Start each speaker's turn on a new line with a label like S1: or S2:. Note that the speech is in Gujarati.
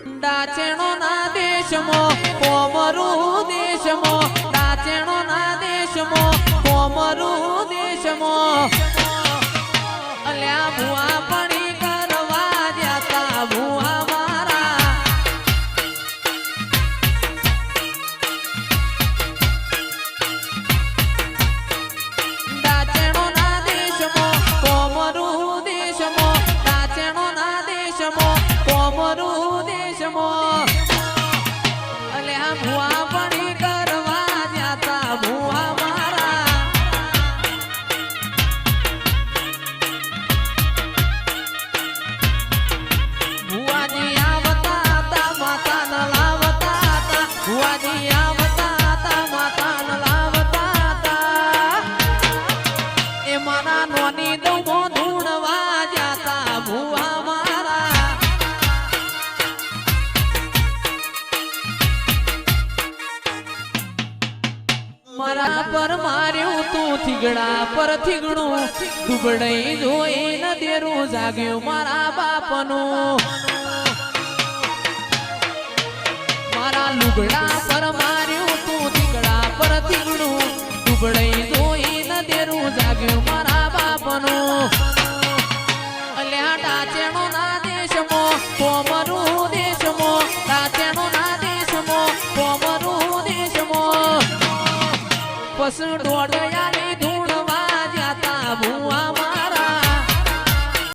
S1: દાચેણો ના દેશમાં કોમરું દેશમાં દાચેણો ના દેશમાં કોમરું દેશમાં અલ્યા ભુવા પડી કરવા જતા ભુવા મારા દાચેણો ના દેશમાં કોમરું દેશમાં દાચેણો ના દેશમાં કોમરું દેશમાં અલ્યા ભુવા પડી કરવા જતા ભુવા મારા ભુવાજી આવતા તા માતા ન લાવતા તા ભુવાજી આવતા તા માતા ન લાવતા તા એ મારા નોની દઉમો ધૂણવા જતા ભુવા મારા મારા પર માર્યું તું થીગડા પર થીગડું દુબડાઈ જોઈ ન દેરું જાગ્યું મારા બાપનું મારા લુગડા પર માર્યું તું થીગડા પર થીગડું દુબડાઈ જોઈ ન દેરું જાગ્યું મારા બાપનું